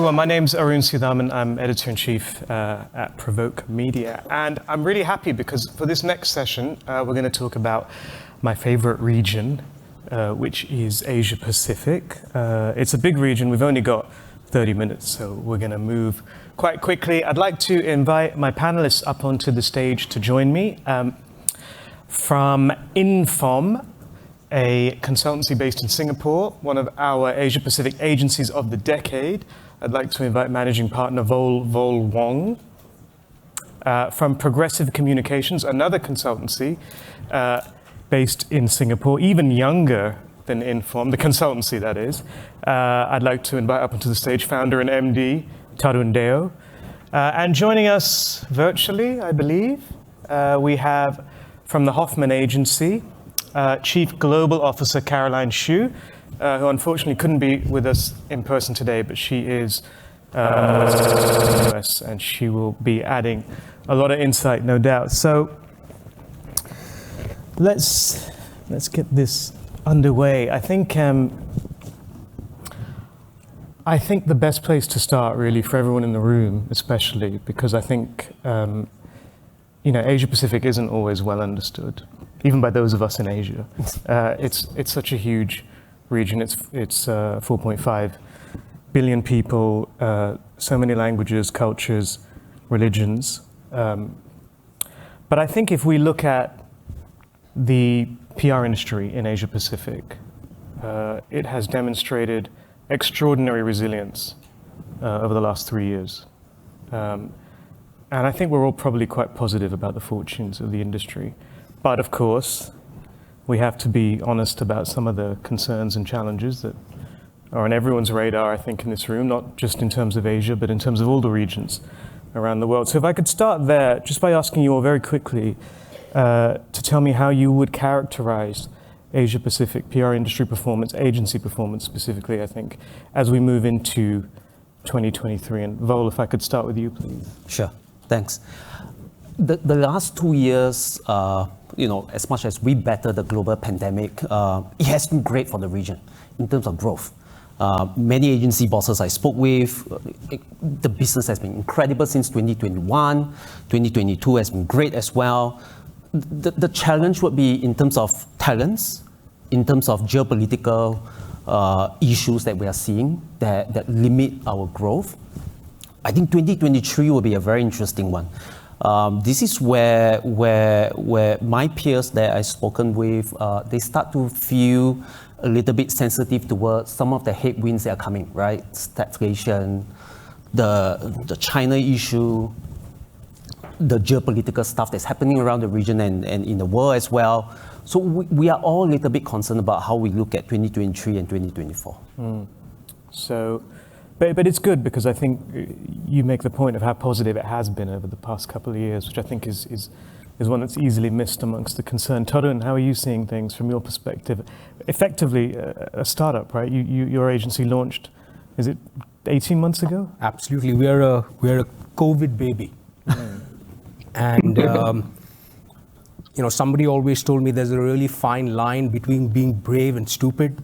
everyone. My name's Arun Sudhaman. I'm editor-in-chief at Provoke Media. And I'm really happy because for this next session, we're going to talk about my favorite region, which is Asia Pacific. It's a big region. We've only got 30 minutes, so we're going to move quite quickly. I'd like to invite my panelists up onto the stage to join me. From Infom, a consultancy based in Singapore, one of our Asia Pacific agencies of the decade. I'd like to invite managing partner Vol Wong. From Progressive Communications, another consultancy based in Singapore, even younger than Infom, the consultancy that is. I'd like to invite up onto the stage founder and MD, Tarun Deo. And joining us virtually, I believe, we have from the Hoffman Agency, Chief Global Officer Caroline Xu, who unfortunately couldn't be with us in person today, but she is in the US, and she will be adding a lot of insight, no doubt. So let's get this underway. I think the best place to start, really, for everyone in the room, especially, because I think Asia Pacific isn't always well understood, even by those of us in Asia. It's such a huge region. It's 4.5 billion people, so many languages, cultures, religions. But I think if we look at the PR industry in Asia Pacific, it has demonstrated extraordinary resilience over the last 3 years. And I think we're all probably quite positive about the fortunes of the industry. But of course, we have to be honest about some of the concerns and challenges that are on everyone's radar, I think, in this room, not just in terms of Asia, but in terms of all the regions around the world. So if I could start there, just by asking you all very quickly to tell me how you would characterize Asia Pacific PR industry performance, agency performance specifically, I think, as we move into 2023. And Vol, if I could start with you, please. Sure, thanks. The last 2 years, as much as we battled the global pandemic, it has been great for the region in terms of growth. Many agency bosses I spoke with, the business has been incredible since 2021. 2022 has been great as well. The challenge would be in terms of talents, in terms of geopolitical issues that we are seeing that limit our growth. I think 2023 will be a very interesting one. This is where my peers that I've spoken with, they start to feel a little bit sensitive towards some of the headwinds that are coming, right? Stagflation, the China issue, the geopolitical stuff that's happening around the region and in the world as well. So we are all a little bit concerned about how we look at 2023 and 2024. But it's good because I think you make the point of how positive it has been over the past couple of years, which I think is one that's easily missed amongst the concern. Tarun, how are you seeing things from your perspective? Effectively, a startup, right? Your agency launched, is it 18 months ago? Absolutely, we're a COVID baby, and somebody always told me there's a really fine line between being brave and stupid.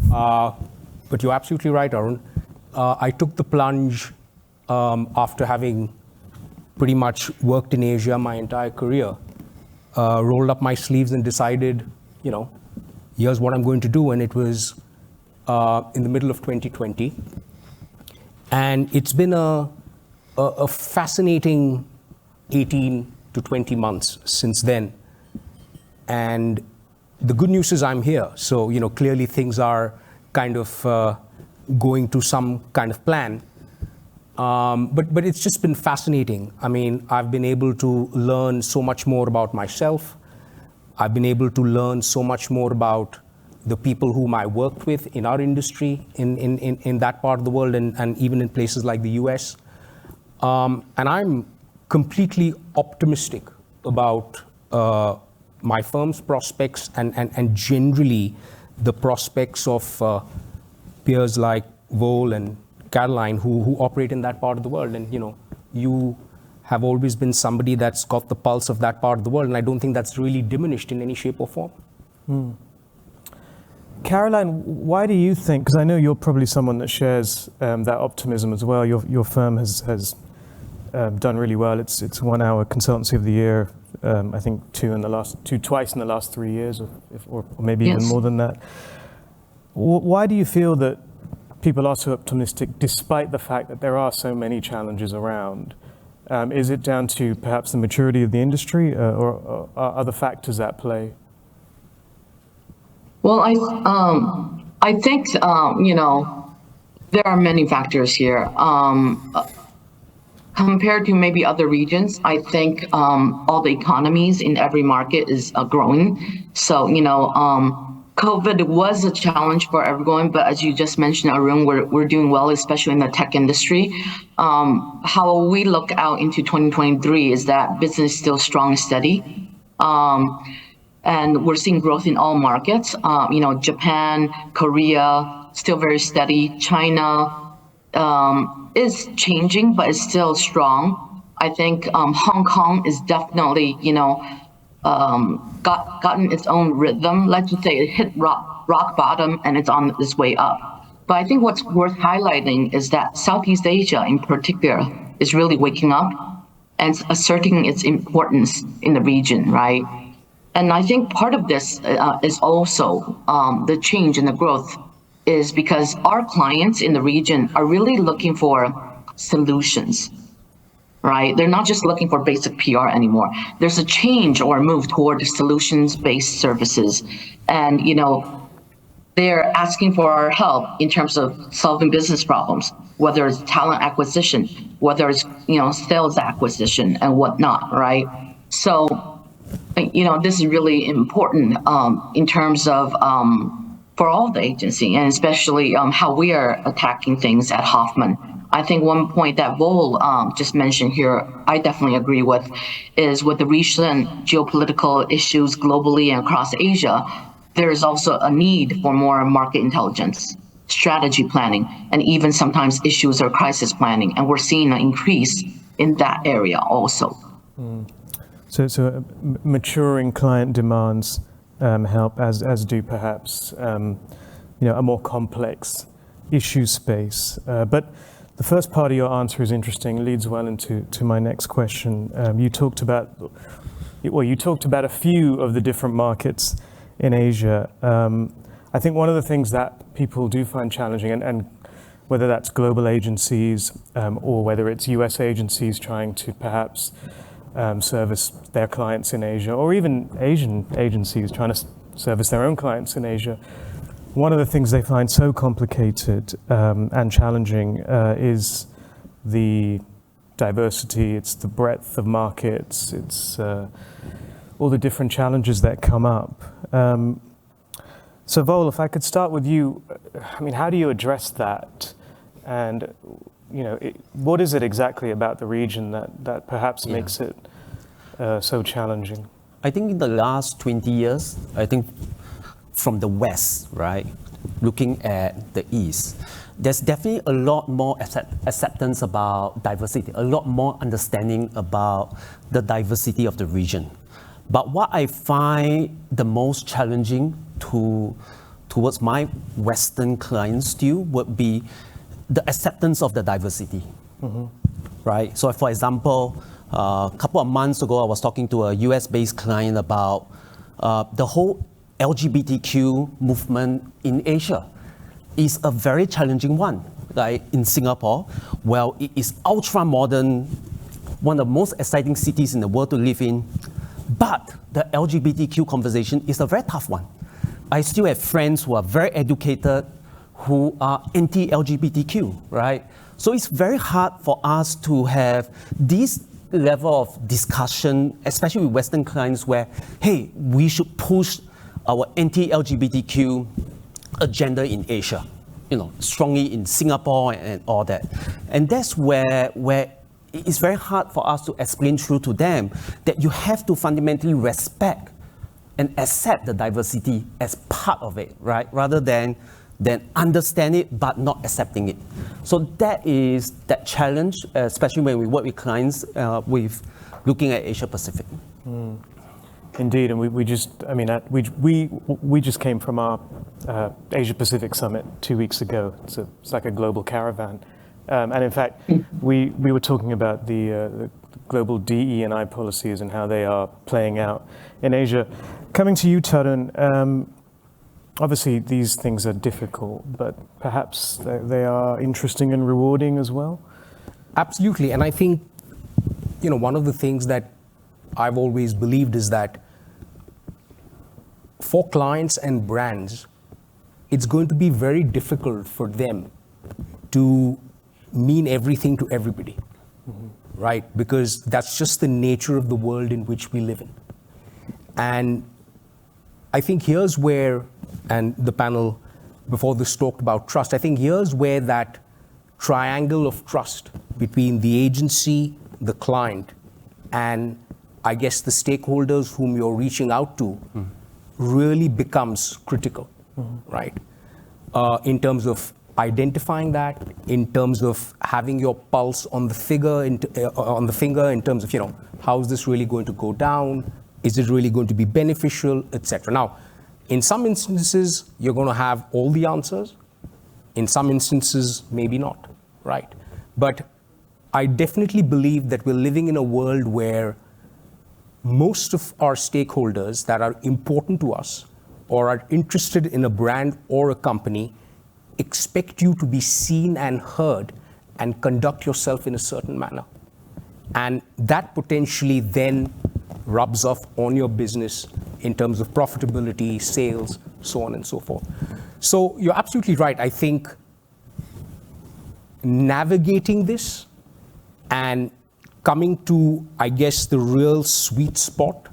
But you're absolutely right, Arun. I took the plunge after having pretty much worked in Asia my entire career, rolled up my sleeves and decided, here's what I'm going to do. And it was in the middle of 2020. And it's been a fascinating 18 to 20 months since then. And the good news is I'm here. So, clearly things are kind of going to some kind of plan. But it's just been fascinating. I mean, I've been able to learn so much more about myself. I've been able to learn so much more about the people whom I worked with in our industry in that part of the world and even in places like the US. And I'm completely optimistic about my firm's prospects and generally the prospects of peers like Vol and Caroline who operate in that part of the world. And you have always been somebody that's got the pulse of that part of the world, and I don't think that's really diminished in any shape or form. Caroline, why do you think, because I know you're probably someone that shares that optimism as well, your firm has done really well. It's 1 hour consultancy of the year, I think twice in the last 3 years, or maybe even more than that. Why do you feel that people are so optimistic despite the fact that there are so many challenges around? Is it down to perhaps the maturity of the industry, or are other factors at play? Well, I think there are many factors here. Compared to maybe other regions, I think all the economies in every market is growing. So COVID was a challenge for everyone, but as you just mentioned, Arun, we're doing well, especially in the tech industry. How we look out into 2023 is that business is still strong and steady. And we're seeing growth in all markets. Japan, Korea, still very steady. China is changing, but it's still strong. I think Hong Kong is definitely, gotten its own rhythm. Let's just say it hit rock bottom and it's on its way up. But I think what's worth highlighting is that Southeast Asia in particular is really waking up and asserting its importance in the region, right? And I think part of this is also the change in the growth is because our clients in the region are really looking for solutions, right? They're not just looking for basic PR anymore. There's a change or a move toward solutions-based services. And, they're asking for our help in terms of solving business problems, whether it's talent acquisition, whether it's, sales acquisition and whatnot, right? So, this is really important in terms of for all the agency, and especially how we are attacking things at Hoffman. I think one point that Vol just mentioned here, I definitely agree with, is with the recent geopolitical issues globally and across Asia, there is also a need for more market intelligence, strategy planning, and even sometimes issues or crisis planning. And we're seeing an increase in that area also. So maturing client demands help, as do perhaps a more complex issue space. But the first part of your answer is interesting, leads well into my next question. You talked about a few of the different markets in Asia. I think one of the things that people do find challenging, and whether that's global agencies or whether it's US agencies trying to perhaps service their clients in Asia, or even Asian agencies trying to service their own clients in Asia. One of the things they find so complicated and challenging is the diversity, it's the breadth of markets, it's all the different challenges that come up. So Vol, if I could start with you, how do you address that? And what is it exactly about the region that perhaps makes it so challenging? I think in the last 20 years, from the West, right, looking at the East, there's definitely a lot more acceptance about diversity, a lot more understanding about the diversity of the region. But what I find the most challenging towards my Western clients still would be the acceptance of the diversity, right? So for example, a couple of months ago, I was talking to a US-based client about the whole LGBTQ movement in Asia. Is a very challenging one. Like in Singapore, well, it is ultra-modern, one of the most exciting cities in the world to live in, but the LGBTQ conversation is a very tough one. I still have friends who are very educated, who are anti-LGBTQ, right? So it's very hard for us to have this level of discussion, especially with Western clients, where, hey, we should push our anti-LGBTQ agenda in Asia, strongly in Singapore and all that. And that's where it's very hard for us to explain through to them that you have to fundamentally respect and accept the diversity as part of it, right? Rather than understand it but not accepting it. So that is that challenge, especially when we work with clients with looking at Asia Pacific. Indeed, and we just, I mean, we just came from our Asia Pacific Summit 2 weeks ago. It's like a global caravan, and in fact, we were talking about the global DE&I policies and how they are playing out in Asia. Coming to you, Tarun, obviously these things are difficult, but perhaps they are interesting and rewarding as well. Absolutely, and I think, one of the things that I've always believed is that for clients and brands, it's going to be very difficult for them to mean everything to everybody, right? Because that's just the nature of the world in which we live in. And I think here's where, and the panel before this talked about trust, I think here's where that triangle of trust between the agency, the client, and I guess the stakeholders whom you're reaching out to really becomes critical, right? In terms of identifying that, in terms of having your pulse on the finger, in terms of, how is this really going to go down? Is it really going to be beneficial, etc. Now, in some instances, you're going to have all the answers. In some instances, maybe not, right? But I definitely believe that we're living in a world where most of our stakeholders that are important to us or are interested in a brand or a company expect you to be seen and heard and conduct yourself in a certain manner. And that potentially then rubs off on your business in terms of profitability, sales, so on and so forth. So you're absolutely right. I think navigating this and coming to, I guess, the real sweet spot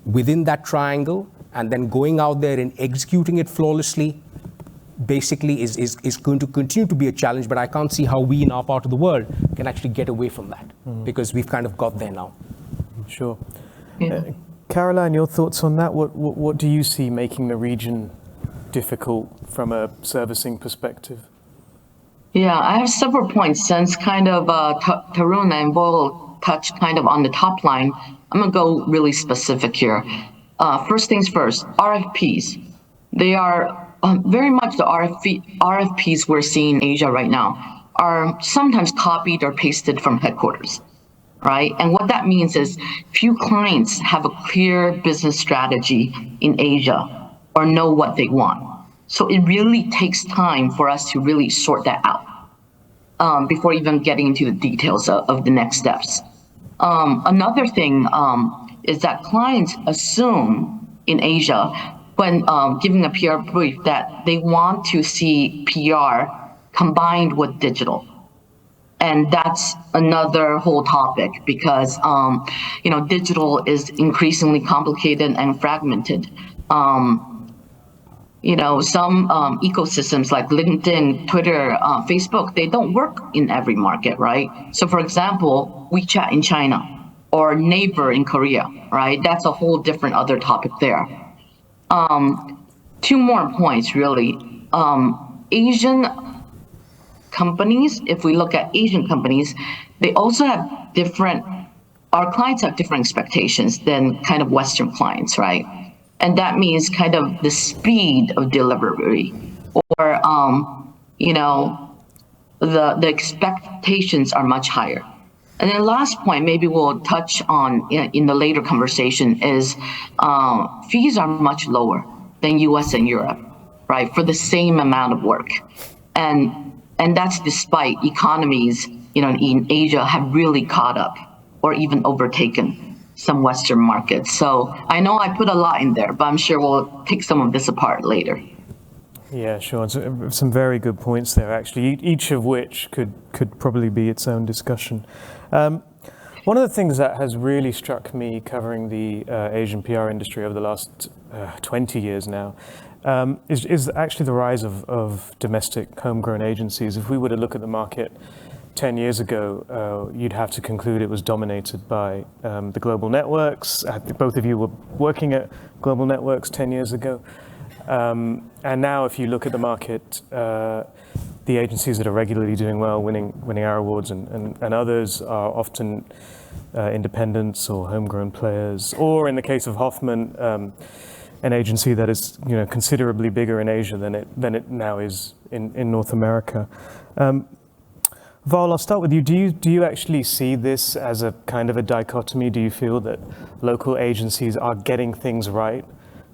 within that triangle and then going out there and executing it flawlessly basically is going to continue to be a challenge, but I can't see how we in our part of the world can actually get away from that because we've kind of got there now. Sure. Yeah. Caroline, your thoughts on that? What do you see making the region difficult from a servicing perspective? Yeah, I have several points since kind of Tarun and Boyle touched kind of on the top line. I'm gonna go really specific here. First things first, RFPs. They are very much the RFPs we're seeing in Asia right now are sometimes copied or pasted from headquarters, right? And what that means is few clients have a clear business strategy in Asia or know what they want. So it really takes time for us to really sort that out before even getting into the details of the next steps. Another thing is that clients assume in Asia when giving a PR brief that they want to see PR combined with digital. And that's another whole topic because, digital is increasingly complicated and fragmented. Some ecosystems like LinkedIn, Twitter, Facebook, they don't work in every market, right? So for example, WeChat in China or Naver in Korea, right? That's a whole different other topic there. Two more points, really. Asian companies, if we look at Asian companies, they also have our clients have different expectations than kind of Western clients, right? And that means kind of the speed of delivery or, the expectations are much higher. And then last point, maybe we'll touch on in the later conversation is fees are much lower than US and Europe, right? For the same amount of work. And that's despite economies, in Asia have really caught up or even overtaken some Western markets. So I know I put a lot in there, but I'm sure we'll pick some of this apart later. Yeah, sure. Some very good points there, actually, each of which could probably be its own discussion. One of the things that has really struck me covering the Asian PR industry over the last 20 years now is actually the rise of domestic homegrown agencies. If we were to look at the market 10 years ago, you'd have to conclude it was dominated by the global networks. Both of you were working at global networks 10 years ago. And now if you look at the market, the agencies that are regularly doing well, winning our awards, and others are often independents or homegrown players, or in the case of Hoffman, an agency that is considerably bigger in Asia than it now is in North America. Val, I'll start with you. Do you actually see this as a kind of a dichotomy? Do you feel that local agencies are getting things right,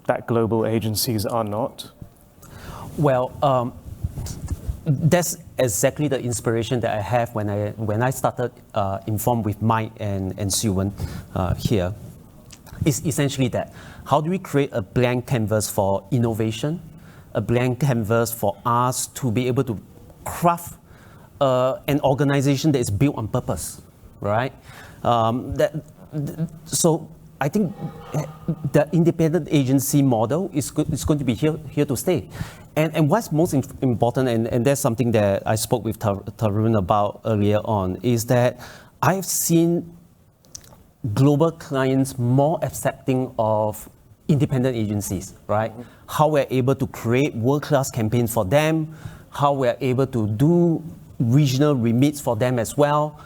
that global agencies are not? Well, that's exactly the inspiration that I have when I started Inform with Mike and Siwan here. It's essentially that. How do we create a blank canvas for innovation, a blank canvas for us to be able to craft an organization that is built on purpose, right? So I think the independent agency model is going to be here to stay. And what's most important, and that's something that I spoke with Tarun about earlier on, is that I've seen global clients more accepting of independent agencies, right? How we're able to create world-class campaigns for them, how we're able to do regional remits for them as well,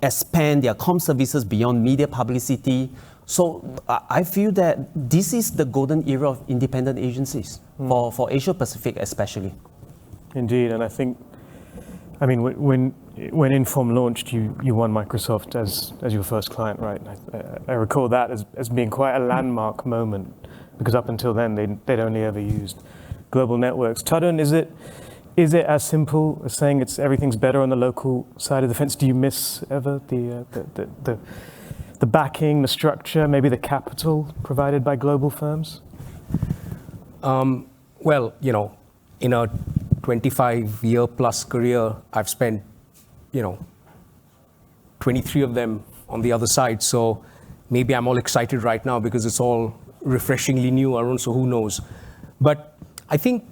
expand their comm services beyond media publicity. So I feel that this is the golden era of independent agencies for Asia Pacific especially. Indeed, and I think, when Inform launched, you won Microsoft as your first client, right? I recall that as being quite a landmark moment, because up until then they'd only ever used global networks. Tarun, is it as simple as saying everything's better on the local side of the fence? Do you miss ever the backing, the structure, maybe the capital provided by global firms? Well, in a 25-year plus career, I've spent, 23 of them on the other side. So maybe I'm all excited right now because it's all refreshingly new, Arun, so who knows? But I think,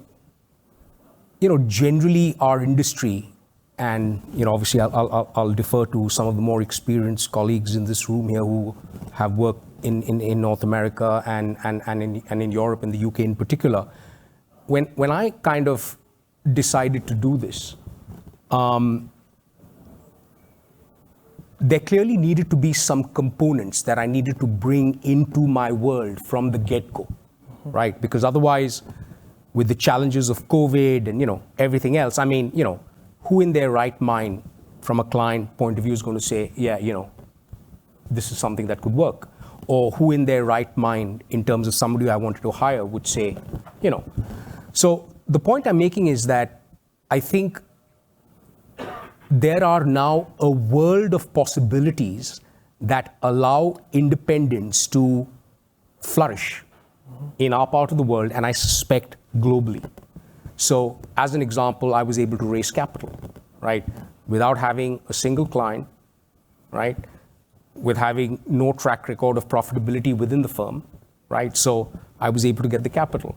generally our industry, and obviously I'll defer to some of the more experienced colleagues in this room here who have worked in North America and in Europe and the UK in particular. When I kind of decided to do this, there clearly needed to be some components that I needed to bring into my world from the get-go, right? Because otherwise, with the challenges of COVID and everything else, who in their right mind, from a client point of view, is going to say, yeah, this is something that could work? Or who in their right mind, in terms of somebody I wanted to hire, would say, So the point I'm making is that I think there are now a world of possibilities that allow independence to flourish in our part of the world, and I suspect globally. So as an example, I was able to raise capital, right? Without having a single client, right? With having no track record of profitability within the firm, right? So I was able to get the capital.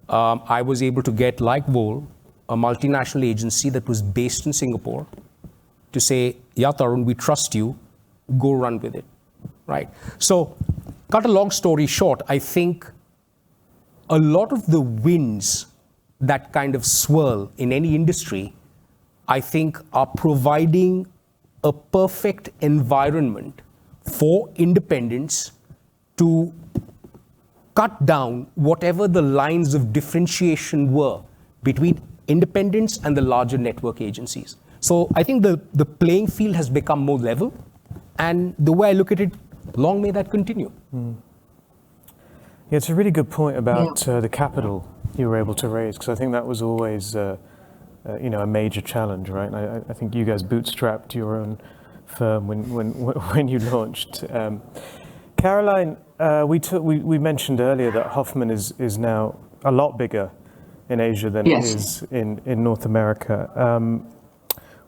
I was able to get, like Vol, a multinational agency that was based in Singapore, to say, yeah, Tarun, we trust you, go run with it, right? So, cut a long story short, I think a lot of the winds that kind of swirl in any industry, I think are providing a perfect environment for independence to cut down whatever the lines of differentiation were between independents and the larger network agencies. So I think the playing field has become more level, and the way I look at it, long may that continue. Yeah, it's a really good point about the capital you were able to raise, because I think that was always a major challenge, right? I think you guys bootstrapped your own firm when you launched. Caroline, we mentioned earlier that Hoffman is now a lot bigger in Asia than it is in North America.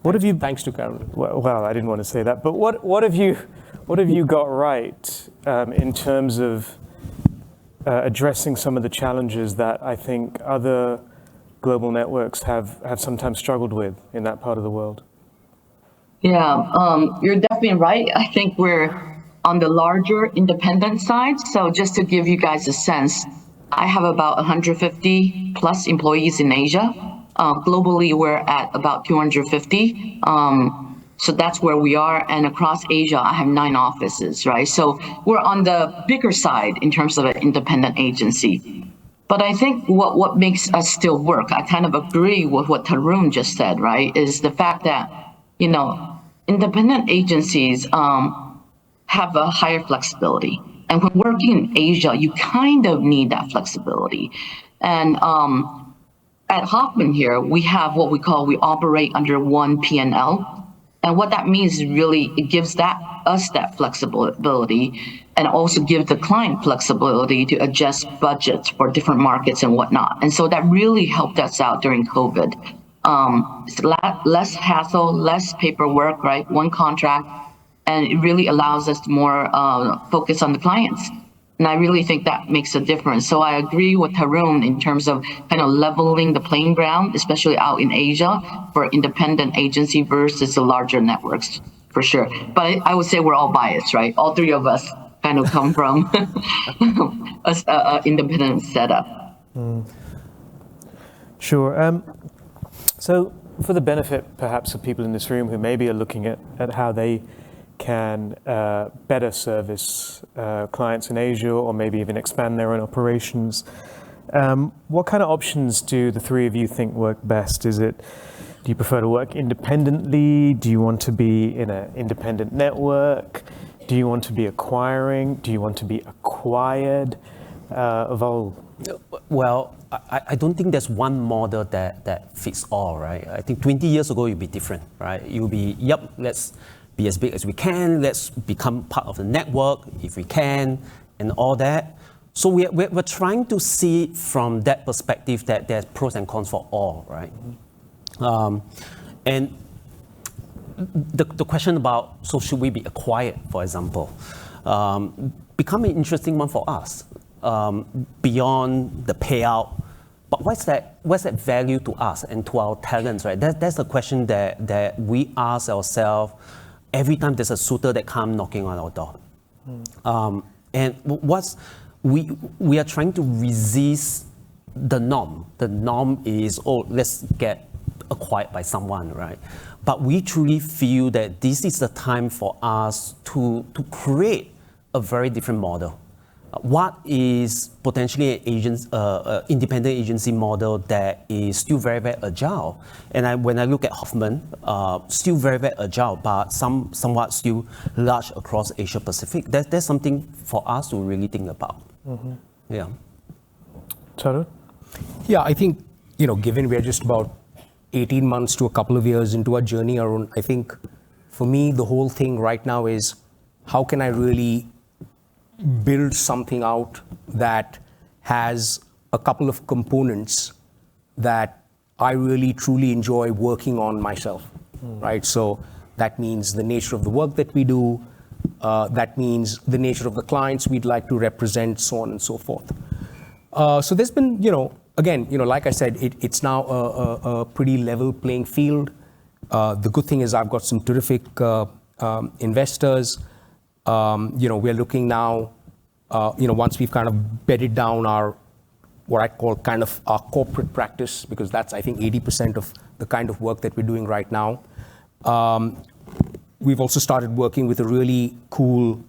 What have you? Thanks to Caroline. Well, I didn't want to say that, but what have you got right in terms of addressing some of the challenges that I think other global networks have sometimes struggled with in that part of the world? Yeah, you're definitely right. I think we're on the larger independent side. So just to give you guys a sense, I have about 150 plus employees in Asia. Globally, we're at about 250. So that's where we are. And across Asia, I have 9 offices, right? So we're on the bigger side in terms of an independent agency. But I think what makes us still work, I kind of agree with what Tarun just said, right, is the fact that, independent agencies have a higher flexibility. And when working in Asia, you kind of need that flexibility. And at Hoffman here, we have what we operate under one P&L. And what that means is really it gives us that flexibility and also give the client flexibility to adjust budgets for different markets and whatnot. And so that really helped us out during COVID. It's less hassle, less paperwork, right? One contract, and it really allows us to more focus on the clients. And I really think that makes a difference. So I agree with Tarun in terms of kind of leveling the playing ground, especially out in Asia for independent agency versus the larger networks, for sure. But I would say we're all biased, right? All 3 of us kind of come from an independent setup. Sure. So for the benefit perhaps of people in this room who maybe are looking at how they can better service clients in Asia or maybe even expand their own operations, what kind of options do the 3 of you think work best? Do you prefer to work independently? Do you want to be in an independent network? Do you want to be acquiring? Do you want to be acquired? Well, I don't think there's one model that fits all, right? I think 20 years ago, you'd be different, right? You'll be, let's be as big as we can, let's become part of the network if we can, and all that. So we're trying to see from that perspective that there's pros and cons for all, right? And the question about, so should we be acquired, for example, become an interesting one for us, beyond the payout. But what's that value to us and to our talents, right? That's the question that we ask ourselves every time there's a suitor that comes knocking on our door. And we are trying to resist the norm. The norm is, let's get acquired by someone, right? But we truly feel that this is the time for us to create a very different model. What is potentially an independent agency model that is still very, very agile? And when I look at Hoffman, still very, very agile, but somewhat still large across Asia Pacific. That's something for us to really think about. Yeah. Tarun? Yeah, I think, given we're just about 18 months to a couple of years into our journey, Arun, I think for me, the whole thing right now is how can I really build something out that has a couple of components that I really truly enjoy working on myself, right? So that means the nature of the work that we do, that means the nature of the clients we'd like to represent, so on and so forth. So there's been, again, like I said, it's now a pretty level playing field. The good thing is I've got some terrific investors. We're looking now, once we've kind of bedded down what I call kind of our corporate practice, because that's, I think, 80% of the kind of work that we're doing right now. We've also started working with a really cool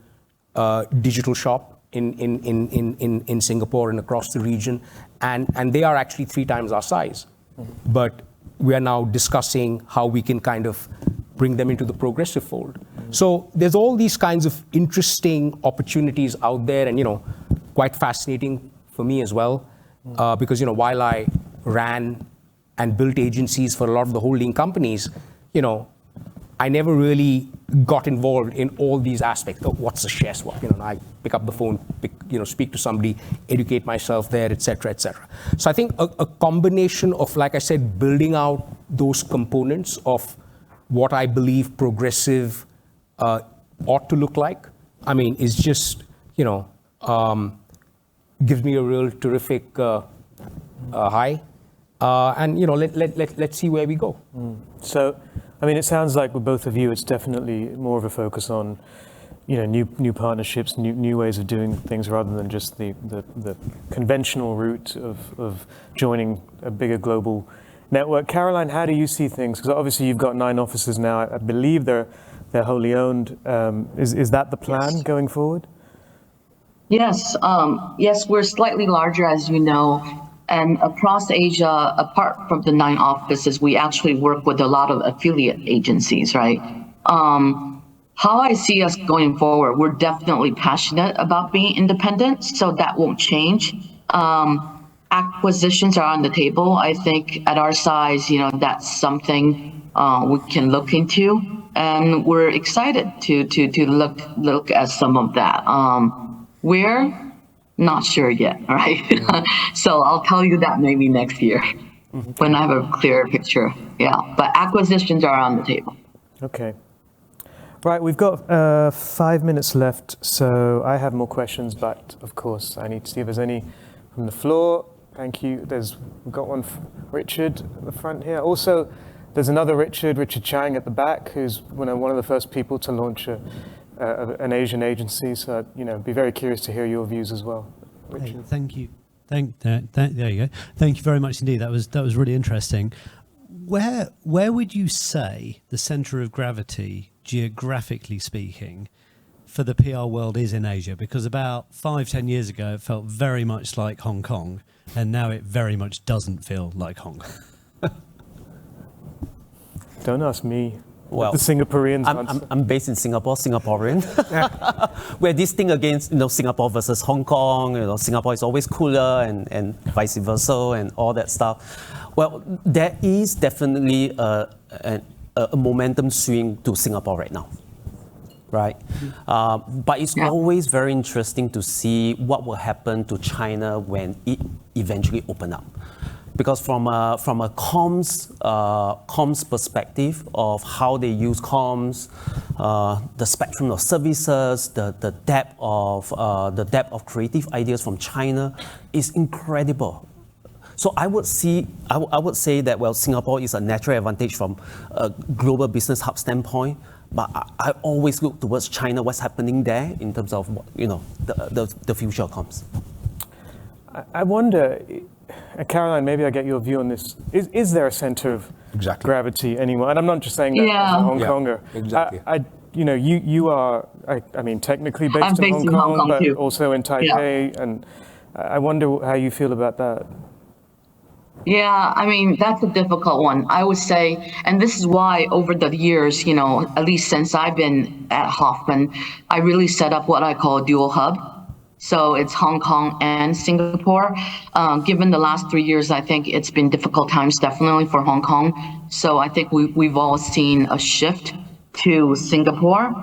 digital shop in Singapore and across the region, and they are actually 3 times our size. But we are now discussing how we can kind of bring them into the Progressive fold. So there's all these kinds of interesting opportunities out there, and quite fascinating for me as well, because while I ran and built agencies for a lot of the holding companies, I never really got involved in all these aspects. What's a share swap? I pick up the phone, speak to somebody, educate myself there, et cetera, et cetera. So I think a combination of, like I said, building out those components of what I believe Progressive ought to look like, is just, gives me a real terrific high. And, let's see where we go. So, it sounds like with both of you, it's definitely more of a focus on, new partnerships, new ways of doing things rather than just the conventional route of joining a bigger global network. Caroline, how do you see things? Because obviously you've got 9 offices now. I believe they're wholly owned. Is that the plan going forward? Yes, yes, we're slightly larger, as you know, and across Asia, apart from the 9 offices, we actually work with a lot of affiliate agencies, right? How I see us going forward, we're definitely passionate about being independent, so that won't change. Acquisitions are on the table. I think at our size, that's something we can look into, and we're excited to look at some of that. We're not sure yet, right? So I'll tell you that maybe next year when I have a clearer picture. Yeah, but acquisitions are on the table. Okay. Right, we've got 5 minutes left, so I have more questions, but of course I need to see if there's any from the floor. Thank you. We've got one, Richard at the front here. Also, there's another Richard Chang at the back, who's one of the first people to launch an Asian agency. So, be very curious to hear your views as well. Richard. Hey, thank you. There you go. Thank you very much indeed. That was really interesting. Where would you say the center of gravity, geographically speaking, for the PR world is in Asia? Because about 5-10 years ago, it felt very much like Hong Kong, and now it very much doesn't feel like Hong Kong. Don't ask me. Well, the Singaporeans answer. I'm based in Singapore, Singaporean. Where this thing against Singapore versus Hong Kong, Singapore is always cooler and vice versa and all that stuff. Well, there is definitely a momentum swing to Singapore right now, right? But it's always very interesting to see what will happen to China when it eventually opens up. Because from a comms perspective of how they use comms, the spectrum of services, the depth of creative ideas from China is incredible. So I would say that Singapore is a natural advantage from a global business hub standpoint. But I always look towards China, what's happening there in terms of the future comms. I wonder. Caroline, maybe I get your view on this. Is there a center of gravity anymore? And I'm not just saying that as a Hong Konger. Exactly. You are, I mean, technically based in Hong Kong, but too. Also in Taipei. Yeah. And I wonder how you feel about that. Yeah, I mean, that's a difficult one. I would say, and this is why over the years, at least since I've been at Hoffman, I really set up what I call a dual hub. So it's Hong Kong and Singapore. Given the last 3 years, I think it's been difficult times, definitely for Hong Kong. So I think we've all seen a shift to Singapore.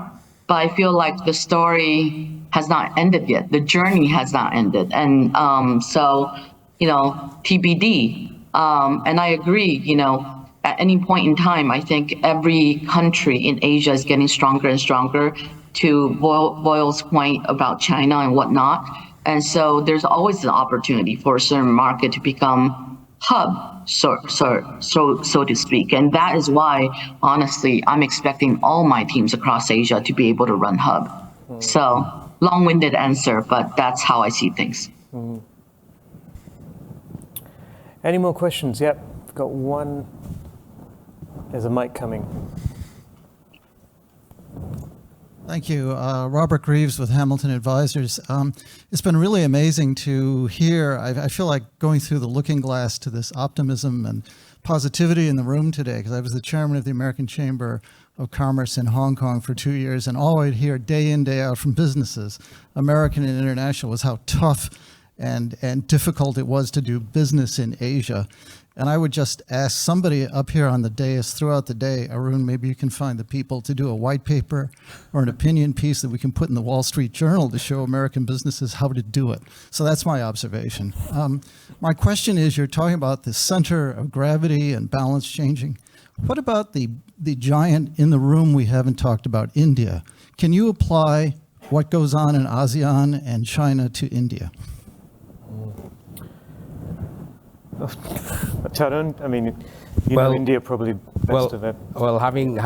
But I feel like the story has not ended yet. The journey has not ended. And so, TBD. And I agree, at any point in time, I think every country in Asia is getting stronger and stronger. To Boyle's point about China and whatnot. And so there's always an opportunity for a certain market to become hub, so to speak. And that is why, honestly, I'm expecting all my teams across Asia to be able to run hub. So long-winded answer, but that's how I see things. Any more questions? Yep, got one. There's a mic coming. Thank you. Robert Greaves with Hamilton Advisors. It's been really amazing to hear. I feel like going through the looking glass to this optimism and positivity in the room today, because I was the chairman of the American Chamber of Commerce in Hong Kong for 2 years, and all I'd hear day in, day out from businesses, American and international, was how tough and difficult it was to do business in Asia. And I would just ask somebody up here on the dais throughout the day, Arun, maybe you can find the people to do a white paper or an opinion piece that we can put in the Wall Street Journal to show American businesses how to do it. So that's my observation. My question is, you're talking about the center of gravity and balance changing. What about the giant in the room we haven't talked about, India? Can you apply what goes on in ASEAN and China to India? Tarun, I mean, know India probably best of it. Well, having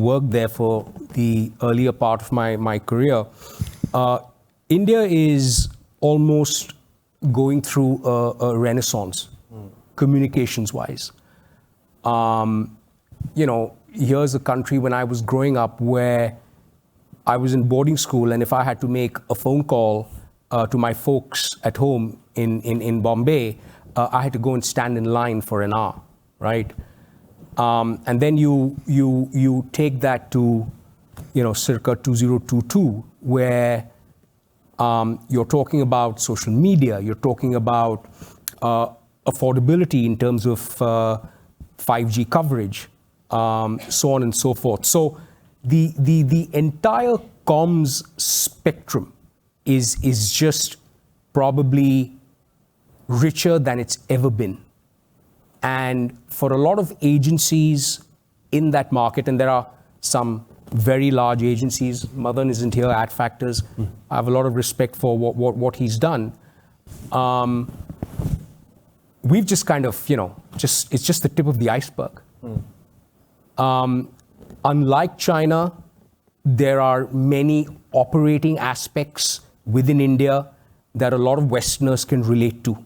worked there for the earlier part of my career, India is almost going through a renaissance. communications-wise. Here's a country when I was growing up where I was in boarding school, and if I had to make a phone call to my folks at home in Bombay, I had to go and stand in line for an hour, right? And then you take that to, circa 2022, where you're talking about social media, you're talking about affordability in terms of 5G coverage, so on and so forth. So the entire comms spectrum is just probably richer than it's ever been. And for a lot of agencies in that market, and there are some very large agencies, Madan isn't here, Adfactors, I have a lot of respect for what he's done. We've just kind of, it's just the tip of the iceberg. Unlike China, there are many operating aspects within India that a lot of Westerners can relate to.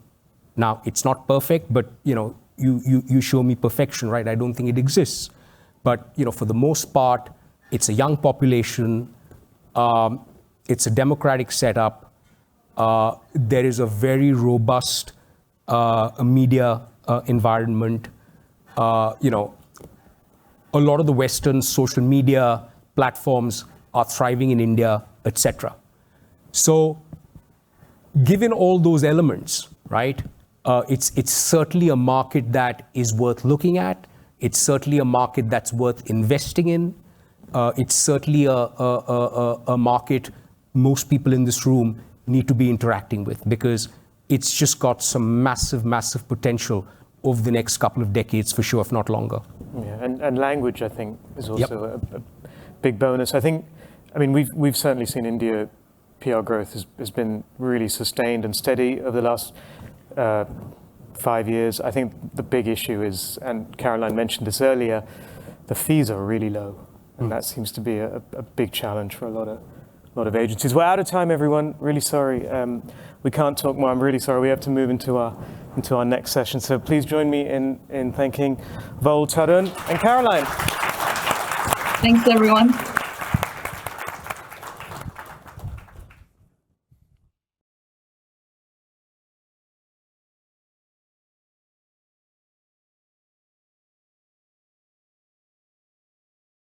Now, it's not perfect, but you show me perfection, right? I don't think it exists. But for the most part, it's a young population. It's a democratic setup. There is a very robust media environment. A lot of the Western social media platforms are thriving in India, etc. So, given all those elements, right? It's certainly a market that is worth looking at. It's certainly a market that's worth investing in. It's certainly a market most people in this room need to be interacting with, because it's just got some massive, massive potential over the next couple of decades for sure, if not longer. Yeah, and language, I think, is also a big bonus. We've certainly seen India PR growth has been really sustained and steady over the last 5 years. I think the big issue is, and Caroline mentioned this earlier, the fees are really low. And that seems to be a big challenge for a lot of agencies. We're out of time, everyone. Really sorry. We can't talk more. I'm really sorry. We have to move into our next session. So please join me in thanking Vahul, Tarun, and Caroline. Thanks, everyone.